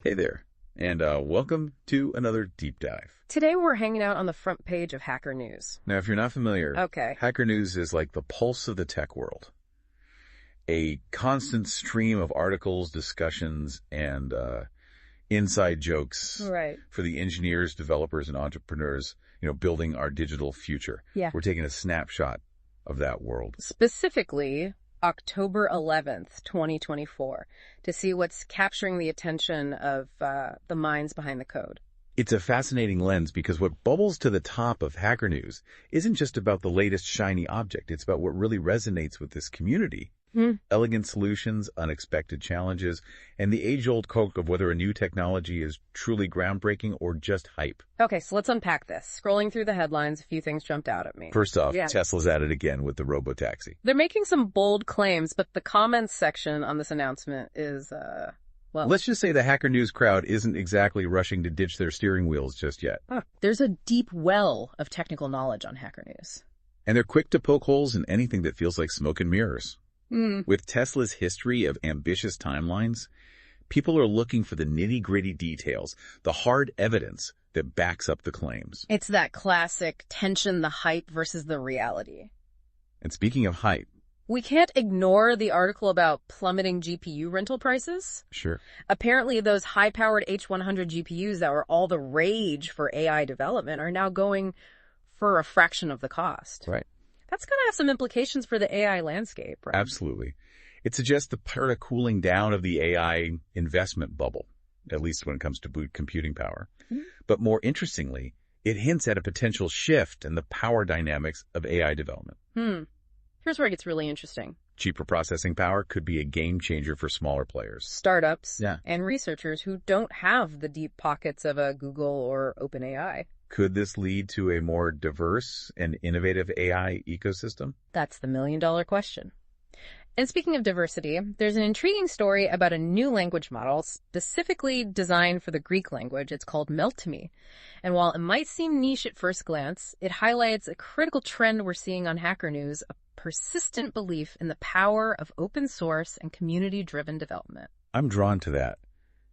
Hey there, and welcome to another deep dive. Today we're hanging out on the front page of Hacker News. Now, if you're not familiar, Okay. Hacker News is like the pulse of the tech world. A constant stream of articles, discussions, and inside jokes for the engineers, developers, and entrepreneurs, building our digital future. Yeah. We're taking a snapshot of that world. Specifically, October 11th, 2024, to see what's capturing the attention of the minds behind the code. It's a fascinating lens because what bubbles to the top of Hacker News isn't just about the latest shiny object. It's about what really resonates with this community. Elegant solutions, unexpected challenges, and the age-old coke of whether a new technology is truly groundbreaking or just hype. Okay, so let's unpack this. Scrolling through the headlines, a few things jumped out at me. First off, Tesla's at it again with the Robotaxi. They're making some bold claims, but the comments section on this announcement is, well... Let's just say the Hacker News crowd isn't exactly rushing to ditch their steering wheels just yet. There's a deep well of technical knowledge on Hacker News. And they're quick to poke holes in anything that feels like smoke and mirrors. With Tesla's history of ambitious timelines, people are looking for the nitty-gritty details, the hard evidence that backs up the claims. It's that classic tension, the hype versus the reality. And speaking of hype, we can't ignore the article about plummeting GPU rental prices. Sure. Apparently, those high-powered H100 GPUs that were all the rage for AI development are now going for a fraction of the cost. Right. That's going to have some implications for the AI landscape, right? Absolutely. It suggests the part of cooling down of the AI investment bubble, at least when it comes to boot computing power. But more interestingly, it hints at a potential shift in the power dynamics of AI development. Here's where it gets really interesting. Cheaper processing power could be a game changer for smaller players. Startups and researchers who don't have the deep pockets of a Google or OpenAI. Could this lead to a more diverse and innovative AI ecosystem? That's the million-dollar question. And speaking of diversity, there's an intriguing story about a new language model specifically designed for the Greek language. It's called Meltemi. And while it might seem niche at first glance, it highlights a critical trend we're seeing on Hacker News, a persistent belief in the power of open source and community-driven development. I'm drawn to that.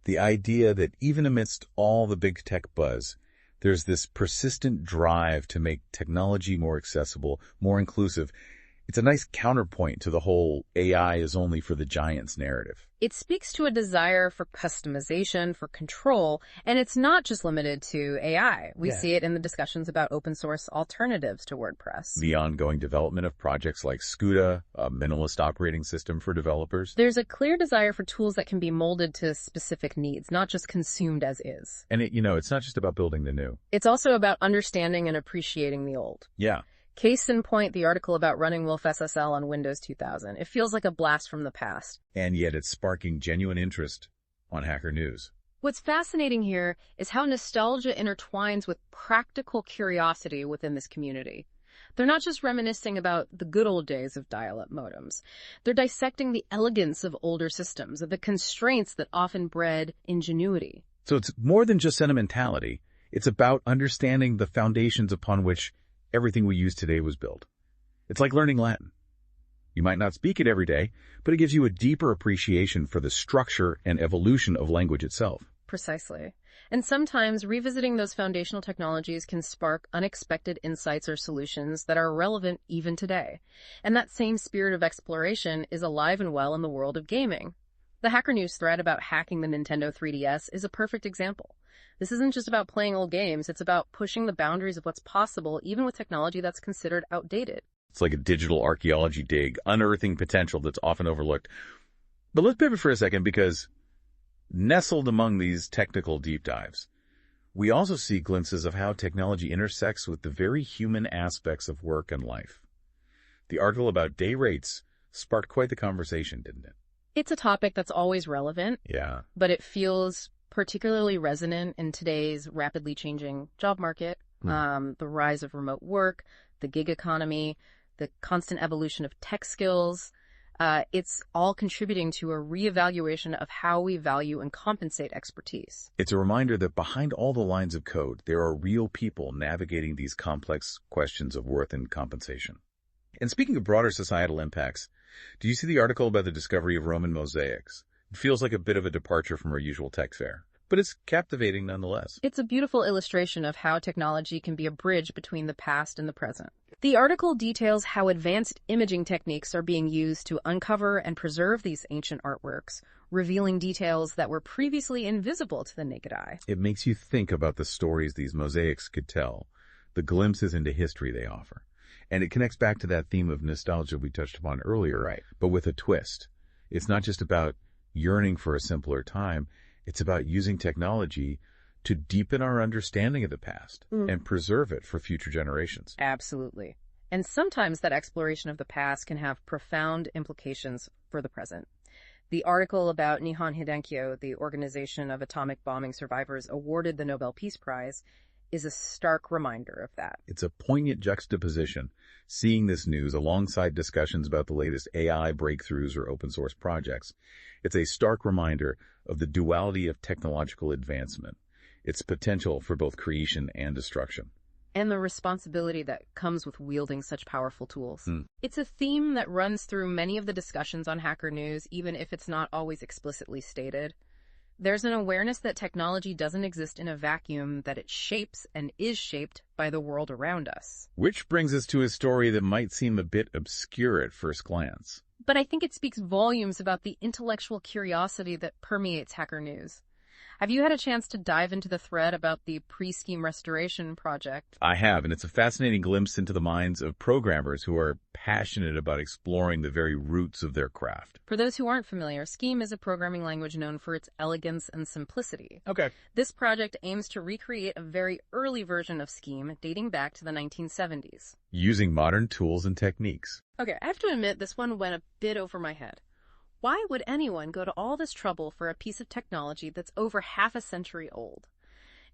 The idea that even amidst all the big tech buzz, there's this persistent drive to make technology more accessible, more inclusive. It's a nice counterpoint to the whole AI is only for the giants narrative. It speaks to a desire for customization, for control, and it's not just limited to AI. We see it in the discussions about open source alternatives to WordPress. The ongoing development of projects like Scuda, a minimalist operating system for developers. There's a clear desire for tools that can be molded to specific needs, not just consumed as is. And it's not just about building the new. It's also about understanding and appreciating the old. Yeah. Case in point, the article about running WolfSSL on Windows 2000. It feels like a blast from the past. And yet it's sparking genuine interest on Hacker News. What's fascinating here is how nostalgia intertwines with practical curiosity within this community. They're not just reminiscing about the good old days of dial-up modems. They're dissecting the elegance of older systems, of the constraints that often bred ingenuity. So it's more than just sentimentality. It's about understanding the foundations upon which everything we use today was built. It's like learning Latin. You might not speak it every day, but it gives you a deeper appreciation for the structure and evolution of language itself. Precisely. And sometimes revisiting those foundational technologies can spark unexpected insights or solutions that are relevant even today. And that same spirit of exploration is alive and well in the world of gaming. The Hacker News thread about hacking the Nintendo 3DS is a perfect example. This isn't just about playing old games, it's about pushing the boundaries of what's possible, even with technology that's considered outdated. It's like a digital archaeology dig, unearthing potential that's often overlooked. But let's pivot for a second because nestled among these technical deep dives, we also see glimpses of how technology intersects with the very human aspects of work and life. The article about day rates sparked quite the conversation, didn't it? It's a topic that's always relevant. Yeah. But it feels particularly resonant in today's rapidly changing job market, the rise of remote work, the gig economy, the constant evolution of tech skills. It's all contributing to a reevaluation of how we value and compensate expertise. It's a reminder that behind all the lines of code, there are real people navigating these complex questions of worth and compensation. And speaking of broader societal impacts, do you see the article about the discovery of Roman mosaics? It feels like a bit of a departure from our usual tech fare. but it's captivating nonetheless. It's a beautiful illustration of how technology can be a bridge between the past and the present. The article details how advanced imaging techniques are being used to uncover and preserve these ancient artworks, revealing details that were previously invisible to the naked eye. It makes you think about the stories these mosaics could tell, the glimpses into history they offer. And it connects back to that theme of nostalgia we touched upon earlier, Right. But with a twist. It's not just about yearning for a simpler time, it's about using technology to deepen our understanding of the past and preserve it for future generations. Absolutely. And sometimes that exploration of the past can have profound implications for the present. The article about Nihon Hidenkyo, the Organization of Atomic Bombing Survivors, awarded the Nobel Peace Prize, is a stark reminder of that. It's a poignant juxtaposition, seeing this news alongside discussions about the latest AI breakthroughs or open source projects. It's a stark reminder of the duality of technological advancement, its potential for both creation and destruction. And the responsibility that comes with wielding such powerful tools. It's a theme that runs through many of the discussions on Hacker News, even if it's not always explicitly stated. There's an awareness that technology doesn't exist in a vacuum, that it shapes and is shaped by the world around us. Which brings us to a story that might seem a bit obscure at first glance. But I think it speaks volumes about the intellectual curiosity that permeates Hacker News. Have you had a chance to dive into the thread about the pre-scheme restoration project? I have, and it's a fascinating glimpse into the minds of programmers who are passionate about exploring the very roots of their craft. For those who aren't familiar, Scheme is a programming language known for its elegance and simplicity. Okay. This project aims to recreate a very early version of Scheme dating back to the 1970s. Using modern tools and techniques. Okay, I have to admit this one went a bit over my head. Why would anyone go to all this trouble for a piece of technology that's over half a century old?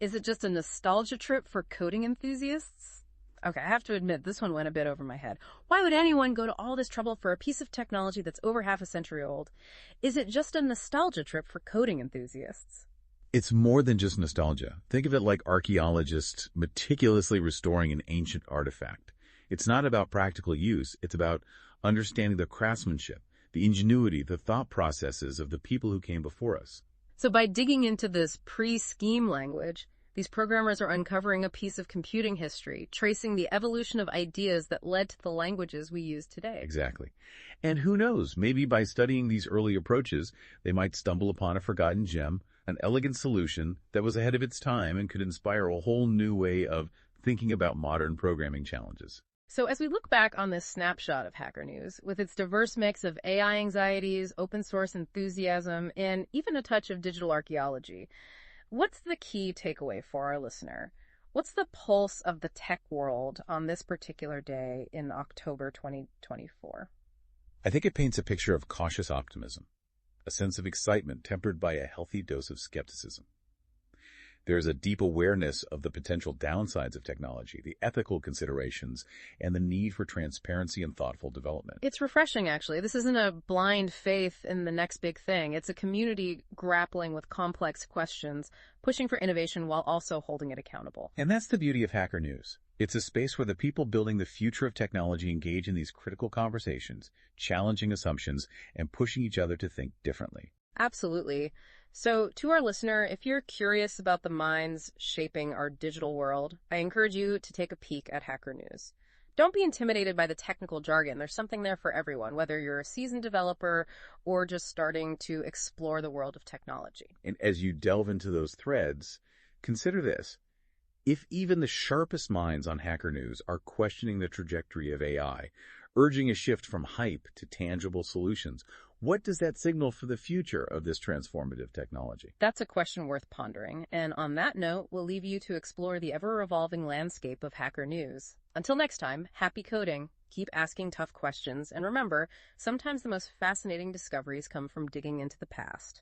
Is it just a nostalgia trip for coding enthusiasts? Okay, I have to admit this one went a bit over my head. Why would anyone go to all this trouble for a piece of technology that's over half a century old? Is it just a nostalgia trip for coding enthusiasts? It's more than just nostalgia. Think of it like archaeologists meticulously restoring an ancient artifact. It's not about practical use. It's about understanding the craftsmanship, the ingenuity, the thought processes of the people who came before us. So by digging into this pre-scheme language, these programmers are uncovering a piece of computing history, tracing the evolution of ideas that led to the languages we use today. Exactly. And who knows, maybe by studying these early approaches, they might stumble upon a forgotten gem, an elegant solution that was ahead of its time and could inspire a whole new way of thinking about modern programming challenges. So as we look back on this snapshot of Hacker News, with its diverse mix of AI anxieties, open source enthusiasm, and even a touch of digital archaeology, what's the key takeaway for our listener? What's the pulse of the tech world on this particular day in October 2024? I think it paints a picture of cautious optimism, a sense of excitement tempered by a healthy dose of skepticism. There's a deep awareness of the potential downsides of technology, the ethical considerations, and the need for transparency and thoughtful development. It's refreshing, actually. This isn't a blind faith in the next big thing. It's a community grappling with complex questions, pushing for innovation while also holding it accountable. And that's the beauty of Hacker News. It's a space where the people building the future of technology engage in these critical conversations, challenging assumptions, and pushing each other to think differently. Absolutely. So, to our listener, if you're curious about the minds shaping our digital world, I encourage you to take a peek at Hacker News. Don't be intimidated by the technical jargon. There's something there for everyone, whether you're a seasoned developer or just starting to explore the world of technology. And as you delve into those threads, consider this. If even the sharpest minds on Hacker News are questioning the trajectory of AI, urging a shift from hype to tangible solutions, what does that signal for the future of this transformative technology? That's a question worth pondering. And on that note, we'll leave you to explore the ever-evolving landscape of Hacker News. Until next time, happy coding, keep asking tough questions, and remember, sometimes the most fascinating discoveries come from digging into the past.